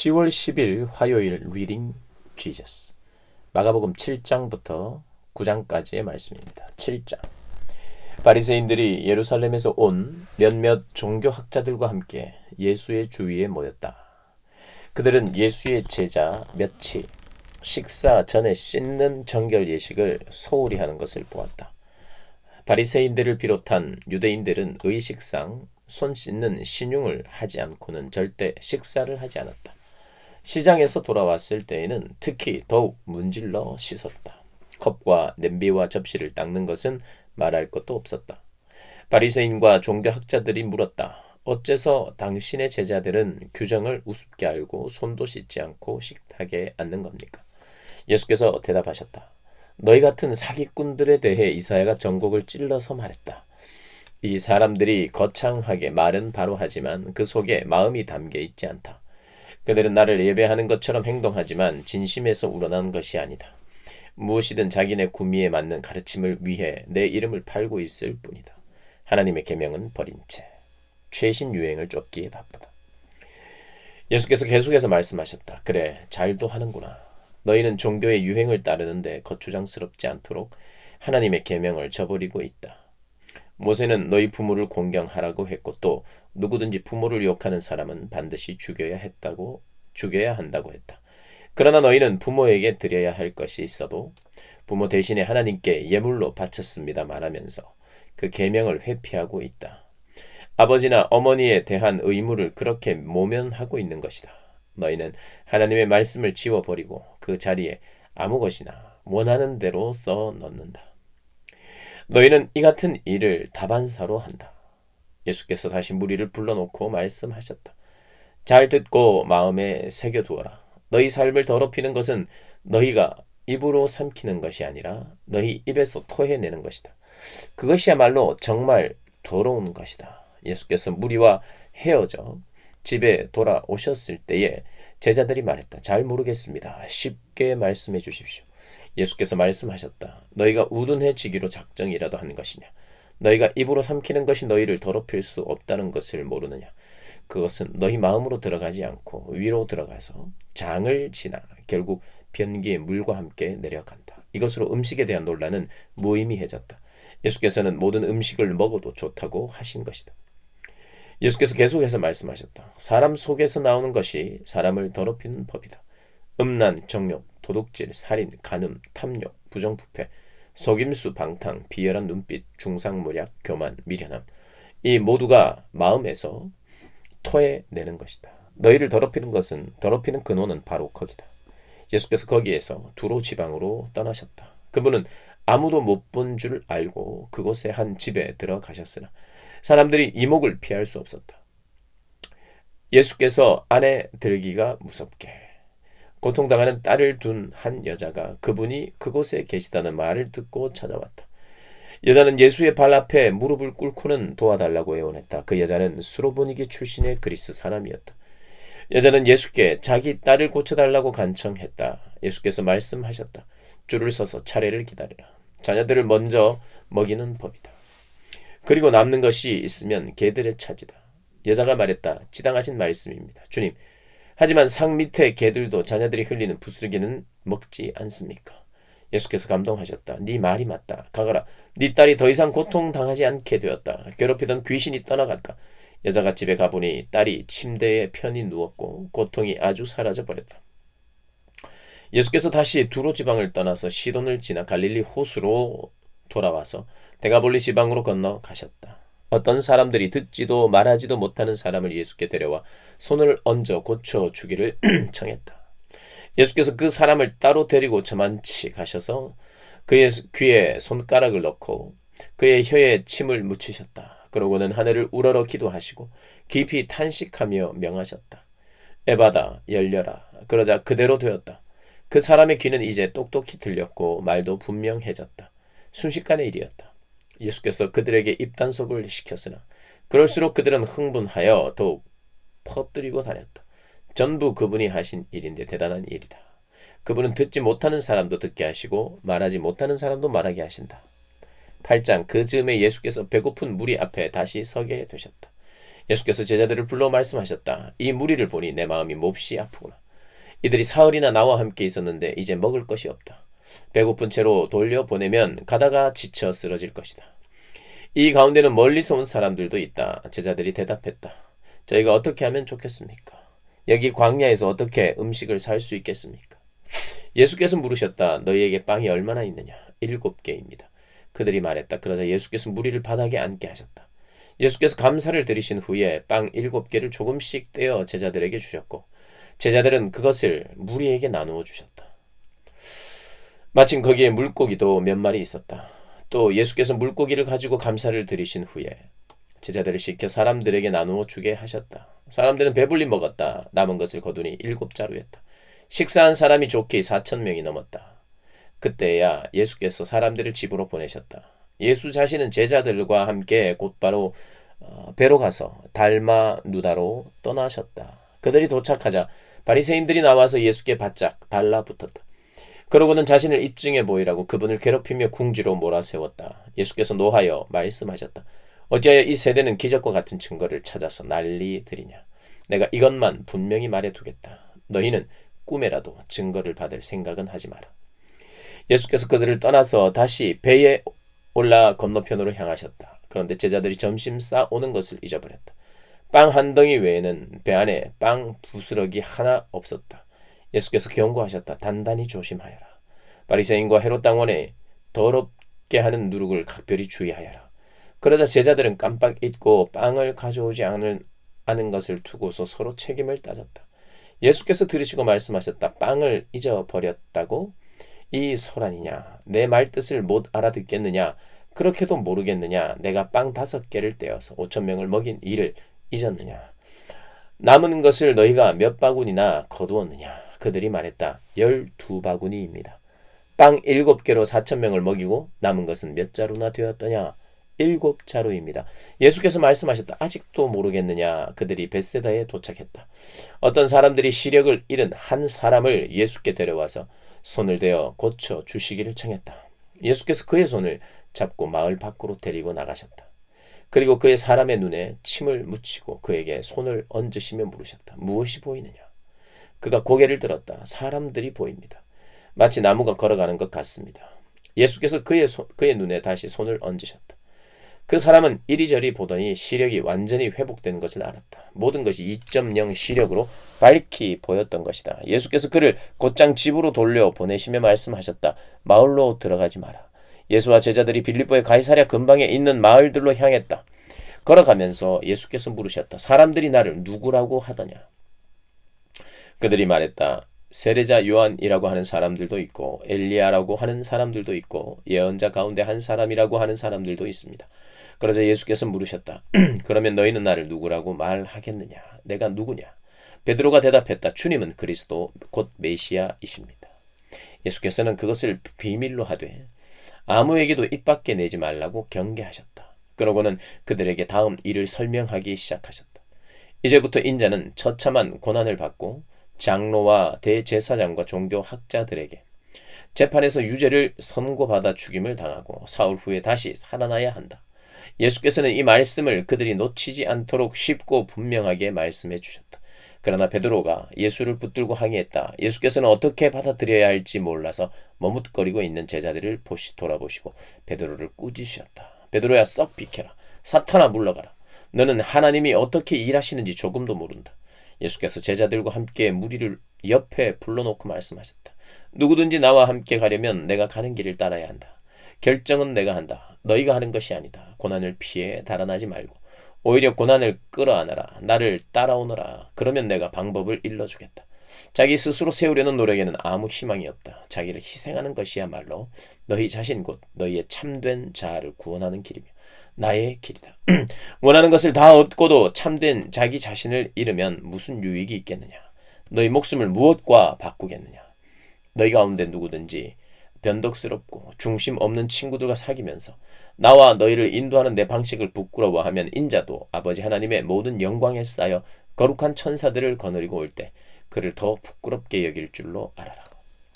10월 10일 화요일 리딩 지저스 마가복음 7장부터 9장까지의 말씀입니다. 7장 바리새인들이 예루살렘에서 온 몇몇 종교학자들과 함께 예수의 주위에 모였다. 그들은 예수의 제자 몇이 식사 전에 씻는 정결 예식을 소홀히 하는 것을 보았다. 바리새인들을 비롯한 유대인들은 의식상 손 씻는 신용을 하지 않고는 절대 식사를 하지 않았다. 시장에서 돌아왔을 때에는 특히 더욱 문질러 씻었다. 컵과 냄비와 접시를 닦는 것은 말할 것도 없었다. 바리새인과 종교학자들이 물었다. 어째서 당신의 제자들은 규정을 우습게 알고 손도 씻지 않고 식탁에 앉는 겁니까? 예수께서 대답하셨다. 너희 같은 사기꾼들에 대해 이사야가 전곡을 찔러서 말했다. 이 사람들이 거창하게 말은 바로 하지만 그 속에 마음이 담겨 있지 않다. 그들은 나를 예배하는 것처럼 행동하지만 진심에서 우러난 것이 아니다. 무엇이든 자기네 구미에 맞는 가르침을 위해 내 이름을 팔고 있을 뿐이다. 하나님의 계명은 버린 채 최신 유행을 쫓기에 바쁘다. 예수께서 계속해서 말씀하셨다. 그래, 잘도 하는구나. 너희는 종교의 유행을 따르는데 거추장스럽지 않도록 하나님의 계명을 저버리고 있다. 모세는 너희 부모를 공경하라고 했고 또 누구든지 부모를 욕하는 사람은 반드시 죽여야 한다고 했다. 그러나 너희는 부모에게 드려야 할 것이 있어도 부모 대신에 하나님께 예물로 바쳤습니다 말하면서 그 계명을 회피하고 있다. 아버지나 어머니에 대한 의무를 그렇게 모면하고 있는 것이다. 너희는 하나님의 말씀을 지워버리고 그 자리에 아무 것이나 원하는 대로 써 넣는다. 너희는 이 같은 일을 다반사로 한다. 예수께서 다시 무리를 불러놓고 말씀하셨다. 잘 듣고 마음에 새겨두어라. 너희 삶을 더럽히는 것은 너희가 입으로 삼키는 것이 아니라 너희 입에서 토해내는 것이다. 그것이야말로 정말 더러운 것이다. 예수께서 무리와 헤어져 집에 돌아오셨을 때에 제자들이 말했다. 잘 모르겠습니다. 쉽게 말씀해 주십시오. 예수께서 말씀하셨다. 너희가 우둔해지기로 작정이라도 하는 것이냐? 너희가 입으로 삼키는 것이 너희를 더럽힐 수 없다는 것을 모르느냐? 그것은 너희 마음으로 들어가지 않고 위로 들어가서 장을 지나 결국 변기의 물과 함께 내려간다. 이것으로 음식에 대한 논란은 무의미해졌다. 예수께서는 모든 음식을 먹어도 좋다고 하신 것이다. 예수께서 계속해서 말씀하셨다. 사람 속에서 나오는 것이 사람을 더럽히는 법이다. 음란, 정욕, 도둑질, 살인, 간음, 탐욕, 부정부패, 속임수, 방탕, 비열한 눈빛, 중상모략, 교만, 미련함. 이 모두가 마음에서 토해내는 것이다. 너희를 더럽히는 근원은 바로 거기다. 예수께서 거기에서 두로 지방으로 떠나셨다. 그분은 아무도 못 본 줄 알고 그곳의 한 집에 들어가셨으나 사람들이 이목을 피할 수 없었다. 예수께서 안에 들기가 무섭게 고통당하는 딸을 둔 한 여자가 그분이 그곳에 계시다는 말을 듣고 찾아왔다. 여자는 예수의 발 앞에 무릎을 꿇고는 도와달라고 애원했다. 그 여자는 수로보니게 출신의 그리스 사람이었다. 여자는 예수께 자기 딸을 고쳐달라고 간청했다. 예수께서 말씀하셨다. 줄을 서서 차례를 기다리라. 자녀들을 먼저 먹이는 법이다. 그리고 남는 것이 있으면 개들의 차지다. 여자가 말했다. 지당하신 말씀입니다. 주님, 하지만 상 밑에 개들도 자녀들이 흘리는 부스러기는 먹지 않습니까? 예수께서 감동하셨다. 네 말이 맞다. 가거라. 네 딸이 더 이상 고통당하지 않게 되었다. 괴롭히던 귀신이 떠나갔다. 여자가 집에 가보니 딸이 침대에 편히 누웠고 고통이 아주 사라져버렸다. 예수께서 다시 두로 지방을 떠나서 시돈을 지나 갈릴리 호수로 돌아와서 데가볼리 지방으로 건너가셨다. 어떤 사람들이 듣지도 말하지도 못하는 사람을 예수께 데려와 손을 얹어 고쳐주기를 청했다. 예수께서 그 사람을 따로 데리고 저만치 가셔서 그의 귀에 손가락을 넣고 그의 혀에 침을 묻히셨다. 그러고는 하늘을 우러러 기도하시고 깊이 탄식하며 명하셨다. 에바다 열려라. 그러자 그대로 되었다. 그 사람의 귀는 이제 똑똑히 들렸고 말도 분명해졌다. 순식간의 일이었다. 예수께서 그들에게 입단속을 시켰으나 그럴수록 그들은 흥분하여 더욱 퍼뜨리고 다녔다. 전부 그분이 하신 일인데 대단한 일이다. 그분은 듣지 못하는 사람도 듣게 하시고 말하지 못하는 사람도 말하게 하신다. 8장 그 즈음에 예수께서 배고픈 무리 앞에 다시 서게 되셨다. 예수께서 제자들을 불러 말씀하셨다. 이 무리를 보니 내 마음이 몹시 아프구나. 이들이 사흘이나 나와 함께 있었는데 이제 먹을 것이 없다. 배고픈 채로 돌려보내면 가다가 지쳐 쓰러질 것이다. 이 가운데는 멀리서 온 사람들도 있다. 제자들이 대답했다. 저희가 어떻게 하면 좋겠습니까? 여기 광야에서 어떻게 음식을 살 수 있겠습니까? 예수께서 물으셨다. 너희에게 빵이 얼마나 있느냐? 7개입니다. 그들이 말했다. 그러자 예수께서 무리를 바닥에 앉게 하셨다. 예수께서 감사를 드리신 후에 빵 7개를 조금씩 떼어 제자들에게 주셨고 제자들은 그것을 무리에게 나누어 주셨다. 마침 거기에 물고기도 몇 마리 있었다. 또 예수께서 물고기를 가지고 감사를 드리신 후에 제자들을 시켜 사람들에게 나누어 주게 하셨다. 사람들은 배불리 먹었다. 남은 것을 거두니 7자루였다. 식사한 사람이 좋게 4,000명이 넘었다. 그때야 예수께서 사람들을 집으로 보내셨다. 예수 자신은 제자들과 함께 곧바로 배로 가서 달마누다로 떠나셨다. 그들이 도착하자 바리새인들이 나와서 예수께 바짝 달라붙었다. 그러고는 자신을 입증해 보이라고 그분을 괴롭히며 궁지로 몰아세웠다. 예수께서 노하여 말씀하셨다. 어찌하여 이 세대는 기적과 같은 증거를 찾아서 난리들이냐. 내가 이것만 분명히 말해두겠다. 너희는 꿈에라도 증거를 받을 생각은 하지 마라. 예수께서 그들을 떠나서 다시 배에 올라 건너편으로 향하셨다. 그런데 제자들이 점심 싸오는 것을 잊어버렸다. 빵 한 덩이 외에는 배 안에 빵 부스러기 하나 없었다. 예수께서 경고하셨다. 단단히 조심하여라. 바리새인과 헤롯 당원의 더럽게 하는 누룩을 각별히 주의하여라. 그러자 제자들은 깜빡 잊고 빵을 가져오지 않은 것을 두고서 서로 책임을 따졌다. 예수께서 들으시고 말씀하셨다. 빵을 잊어버렸다고? 이 소란이냐? 내 말뜻을 못 알아듣겠느냐? 그렇게도 모르겠느냐? 내가 빵 5개를 떼어서 5,000명을 먹인 일을 잊었느냐? 남은 것을 너희가 몇 바구니나 거두었느냐? 그들이 말했다. 12바구니입니다. 빵 7개로 4,000명을 먹이고 남은 것은 몇 자루나 되었더냐? 7자루입니다. 예수께서 말씀하셨다. 아직도 모르겠느냐? 그들이 벳세다에 도착했다. 어떤 사람들이 시력을 잃은 한 사람을 예수께 데려와서 손을 대어 고쳐 주시기를 청했다. 예수께서 그의 손을 잡고 마을 밖으로 데리고 나가셨다. 그리고 그의 사람의 눈에 침을 묻히고 그에게 손을 얹으시며 물으셨다. 무엇이 보이느냐? 그가 고개를 들었다. 사람들이 보입니다. 마치 나무가 걸어가는 것 같습니다. 예수께서 그의 눈에 다시 손을 얹으셨다. 그 사람은 이리저리 보더니 시력이 완전히 회복된 것을 알았다. 모든 것이 2.0 시력으로 밝히 보였던 것이다. 예수께서 그를 곧장 집으로 돌려 보내시며 말씀하셨다. 마을로 들어가지 마라. 예수와 제자들이 빌립보의 가이사랴 근방에 있는 마을들로 향했다. 걸어가면서 예수께서 물으셨다. 사람들이 나를 누구라고 하더냐? 그들이 말했다. 세례자 요한이라고 하는 사람들도 있고 엘리야라고 하는 사람들도 있고 예언자 가운데 한 사람이라고 하는 사람들도 있습니다. 그러자 예수께서 물으셨다. 그러면 너희는 나를 누구라고 말하겠느냐? 내가 누구냐? 베드로가 대답했다. 주님은 그리스도 곧 메시아이십니다. 예수께서는 그것을 비밀로 하되 아무에게도 입 밖에 내지 말라고 경계하셨다. 그러고는 그들에게 다음 일을 설명하기 시작하셨다. 이제부터 인자는 처참한 고난을 받고 장로와 대제사장과 종교학자들에게 재판에서 유죄를 선고받아 죽임을 당하고 사흘 후에 다시 살아나야 한다. 예수께서는 이 말씀을 그들이 놓치지 않도록 쉽고 분명하게 말씀해 주셨다. 그러나 베드로가 예수를 붙들고 항의했다. 예수께서는 어떻게 받아들여야 할지 몰라서 머뭇거리고 있는 제자들을 돌아보시고 베드로를 꾸짖으셨다. 베드로야, 썩 비켜라. 사탄아, 물러가라. 너는 하나님이 어떻게 일하시는지 조금도 모른다. 예수께서 제자들과 함께 무리를 옆에 불러놓고 말씀하셨다. 누구든지 나와 함께 가려면 내가 가는 길을 따라야 한다. 결정은 내가 한다. 너희가 하는 것이 아니다. 고난을 피해 달아나지 말고 오히려 고난을 끌어안아라. 나를 따라오너라. 그러면 내가 방법을 일러주겠다. 자기 스스로 세우려는 노력에는 아무 희망이 없다. 자기를 희생하는 것이야말로 너희 자신 곧 너희의 참된 자아를 구원하는 길이며 나의 길이다. 원하는 것을 다 얻고도 참된 자기 자신을 잃으면 무슨 유익이 있겠느냐? 너희 목숨을 무엇과 바꾸겠느냐? 너희 가운데 누구든지 변덕스럽고 중심 없는 친구들과 사귀면서 나와 너희를 인도하는 내 방식을 부끄러워하면 인자도 아버지 하나님의 모든 영광에 쌓여 거룩한 천사들을 거느리고 올 때 그를 더 부끄럽게 여길 줄로 알아라.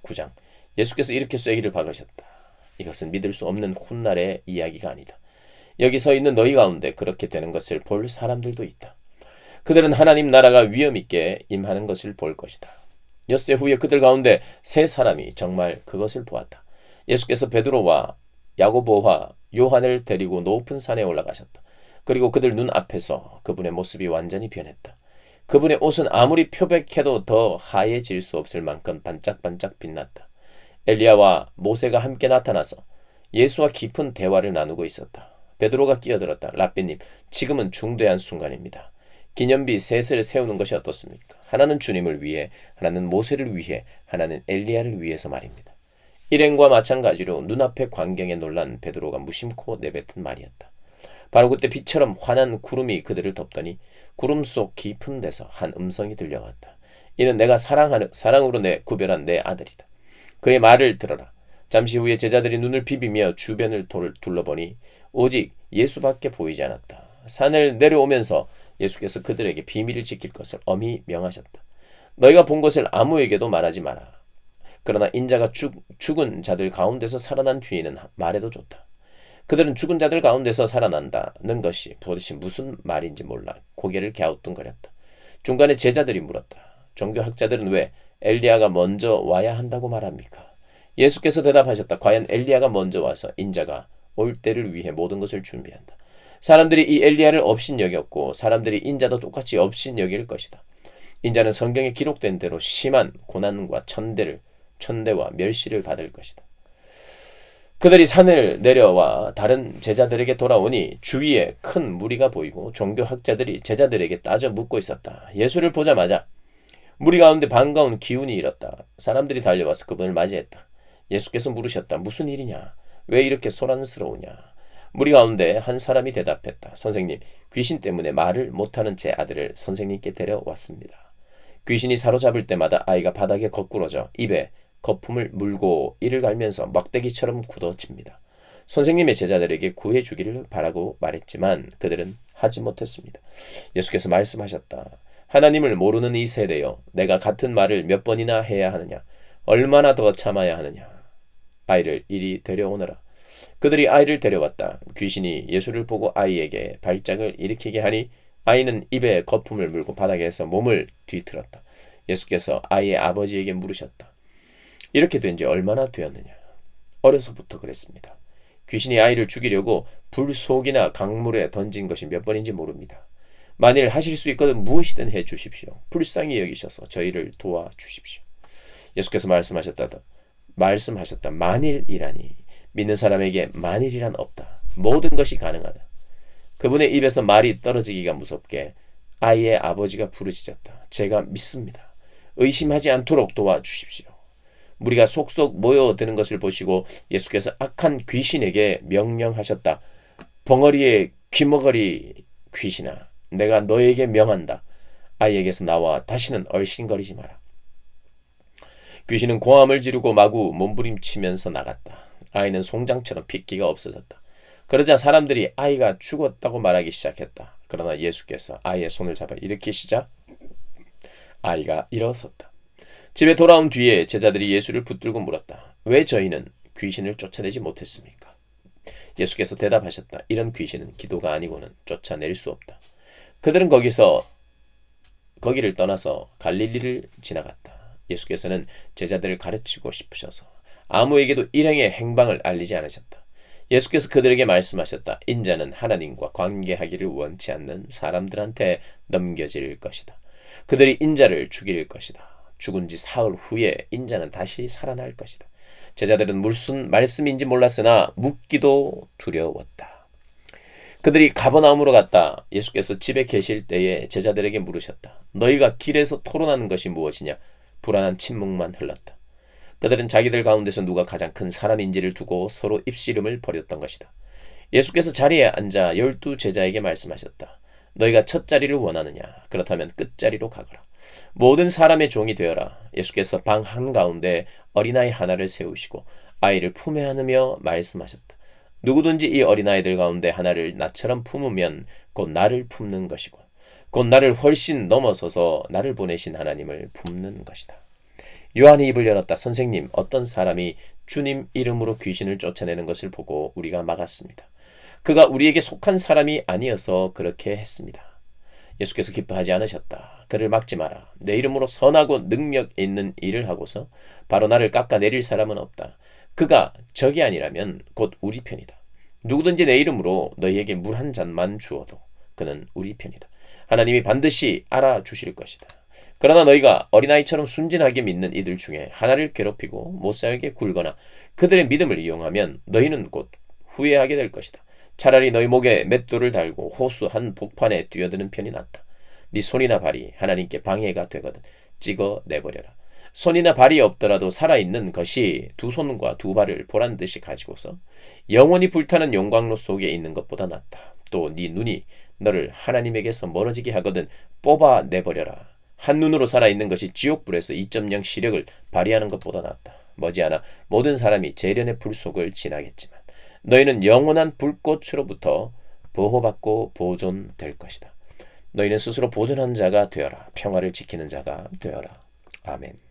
9장. 예수께서 이렇게 쐐기를 박으셨다. 이것은 믿을 수 없는 훗날의 이야기가 아니다. 여기 서 있는 너희 가운데 그렇게 되는 것을 볼 사람들도 있다. 그들은 하나님 나라가 위엄있게 임하는 것을 볼 것이다. 엿새 후에 그들 가운데 세 사람이 정말 그것을 보았다. 예수께서 베드로와 야고보와 요한을 데리고 높은 산에 올라가셨다. 그리고 그들 눈앞에서 그분의 모습이 완전히 변했다. 그분의 옷은 아무리 표백해도 더 하얘질 수 없을 만큼 반짝반짝 빛났다. 엘리야와 모세가 함께 나타나서 예수와 깊은 대화를 나누고 있었다. 베드로가 끼어들었다. 랍비님, 지금은 중대한 순간입니다. 기념비 셋을 세우는 것이 어떻습니까? 하나는 주님을 위해, 하나는 모세를 위해, 하나는 엘리야를 위해서 말입니다. 일행과 마찬가지로 눈앞의 광경에 놀란 베드로가 무심코 내뱉은 말이었다. 바로 그때 빛처럼 환한 구름이 그들을 덮더니 구름 속 깊은 데서 한 음성이 들려왔다. 이는 내가 사랑으로 구별한 내 아들이다. 그의 말을 들어라. 잠시 후에 제자들이 눈을 비비며 주변을 둘러보니 오직 예수밖에 보이지 않았다. 산을 내려오면서 예수께서 그들에게 비밀을 지킬 것을 엄히 명하셨다. 너희가 본 것을 아무에게도 말하지 마라. 그러나 인자가 죽은 자들 가운데서 살아난 뒤에는 말해도 좋다. 그들은 죽은 자들 가운데서 살아난다는 것이 도대체 무슨 말인지 몰라 고개를 갸우뚱거렸다. 중간에 제자들이 물었다. 종교학자들은 왜 엘리야가 먼저 와야 한다고 말합니까? 예수께서 대답하셨다. 과연 엘리야가 먼저 와서 인자가 올 때를 위해 모든 것을 준비한다. 사람들이 이 엘리야를 업신여겼고 사람들이 인자도 똑같이 업신여길 것이다. 인자는 성경에 기록된 대로 심한 고난과 천대와 멸시를 받을 것이다. 그들이 산을 내려와 다른 제자들에게 돌아오니 주위에 큰 무리가 보이고 종교학자들이 제자들에게 따져 묻고 있었다. 예수를 보자마자 무리 가운데 반가운 기운이 일었다. 사람들이 달려와서 그분을 맞이했다. 예수께서 물으셨다. 무슨 일이냐? 왜 이렇게 소란스러우냐? 무리 가운데 한 사람이 대답했다. 선생님, 귀신 때문에 말을 못하는 제 아들을 선생님께 데려왔습니다. 귀신이 사로잡을 때마다 아이가 바닥에 거꾸러져 입에 거품을 물고 이를 갈면서 막대기처럼 굳어집니다. 선생님의 제자들에게 구해주기를 바라고 말했지만 그들은 하지 못했습니다. 예수께서 말씀하셨다. 하나님을 모르는 이 세대여, 내가 같은 말을 몇 번이나 해야 하느냐? 얼마나 더 참아야 하느냐? 아이를 이리 데려오너라. 그들이 아이를 데려왔다. 귀신이 예수를 보고 아이에게 발작을 일으키게 하니 아이는 입에 거품을 물고 바닥에서 몸을 뒤틀었다. 예수께서 아이의 아버지에게 물으셨다. 이렇게 된 지 얼마나 되었느냐? 어려서부터 그랬습니다. 귀신이 아이를 죽이려고 불 속이나 강물에 던진 것이 몇 번인지 모릅니다. 만일 하실 수 있거든 무엇이든 해 주십시오. 불쌍히 여기셔서 저희를 도와주십시오. 예수께서 말씀하셨다. 만일이라니. 믿는 사람에게 만일이란 없다. 모든 것이 가능하다. 그분의 입에서 말이 떨어지기가 무섭게 아이의 아버지가 부르짖었다. 제가 믿습니다. 의심하지 않도록 도와주십시오. 무리가 속속 모여드는 것을 보시고 예수께서 악한 귀신에게 명령하셨다. 벙어리의 귀머거리 귀신아, 내가 너에게 명한다. 아이에게서 나와 다시는 얼씬거리지 마라. 귀신은 고함을 지르고 마구 몸부림치면서 나갔다. 아이는 송장처럼 핏기가 없어졌다. 그러자 사람들이 아이가 죽었다고 말하기 시작했다. 그러나 예수께서 아이의 손을 잡아 일으키시자 아이가 일어섰다. 집에 돌아온 뒤에 제자들이 예수를 붙들고 물었다. 왜 저희는 귀신을 쫓아내지 못했습니까? 예수께서 대답하셨다. 이런 귀신은 기도가 아니고는 쫓아낼 수 없다. 그들은 거기를 떠나서 갈릴리를 지나갔다. 예수께서는 제자들을 가르치고 싶으셔서 아무에게도 일행의 행방을 알리지 않으셨다. 예수께서 그들에게 말씀하셨다. 인자는 하나님과 관계하기를 원치 않는 사람들한테 넘겨질 것이다. 그들이 인자를 죽일 것이다. 죽은 지 사흘 후에 인자는 다시 살아날 것이다. 제자들은 무슨 말씀인지 몰랐으나 묻기도 두려웠다. 그들이 가버나움으로 갔다. 예수께서 집에 계실 때에 제자들에게 물으셨다. 너희가 길에서 토론하는 것이 무엇이냐? 불안한 침묵만 흘렀다. 그들은 자기들 가운데서 누가 가장 큰 사람인지를 두고 서로 입씨름을 벌였던 것이다. 예수께서 자리에 앉아 12 제자에게 말씀하셨다. 너희가 첫 자리를 원하느냐? 그렇다면 끝자리로 가거라. 모든 사람의 종이 되어라. 예수께서 방 한가운데 어린아이 하나를 세우시고 아이를 품에 안으며 말씀하셨다. 누구든지 이 어린아이들 가운데 하나를 나처럼 품으면 곧 나를 품는 것이고 곧 나를 훨씬 넘어서서 나를 보내신 하나님을 품는 것이다. 요한이 입을 열었다. 선생님, 어떤 사람이 주님 이름으로 귀신을 쫓아내는 것을 보고 우리가 막았습니다. 그가 우리에게 속한 사람이 아니어서 그렇게 했습니다. 예수께서 기뻐하지 않으셨다. 그를 막지 마라. 내 이름으로 선하고 능력 있는 일을 하고서 바로 나를 깎아내릴 사람은 없다. 그가 적이 아니라면 곧 우리 편이다. 누구든지 내 이름으로 너희에게 물 한 잔만 주어도 그는 우리 편이다. 하나님이 반드시 알아주실 것이다. 그러나 너희가 어린아이처럼 순진하게 믿는 이들 중에 하나를 괴롭히고 못살게 굴거나 그들의 믿음을 이용하면 너희는 곧 후회하게 될 것이다. 차라리 너희 목에 맷돌을 달고 호수 한 복판에 뛰어드는 편이 낫다. 네 손이나 발이 하나님께 방해가 되거든 찍어내버려라. 손이나 발이 없더라도 살아있는 것이 두 손과 두 발을 보란듯이 가지고서 영원히 불타는 용광로 속에 있는 것보다 낫다. 또 네 눈이 너를 하나님에게서 멀어지게 하거든 뽑아내버려라. 한눈으로 살아있는 것이 지옥불에서 2.0 시력을 발휘하는 것보다 낫다. 머지않아 모든 사람이 재련의 불 속을 지나겠지만 너희는 영원한 불꽃으로부터 보호받고 보존될 것이다. 너희는 스스로 보존한 자가 되어라. 평화를 지키는 자가 되어라. 아멘.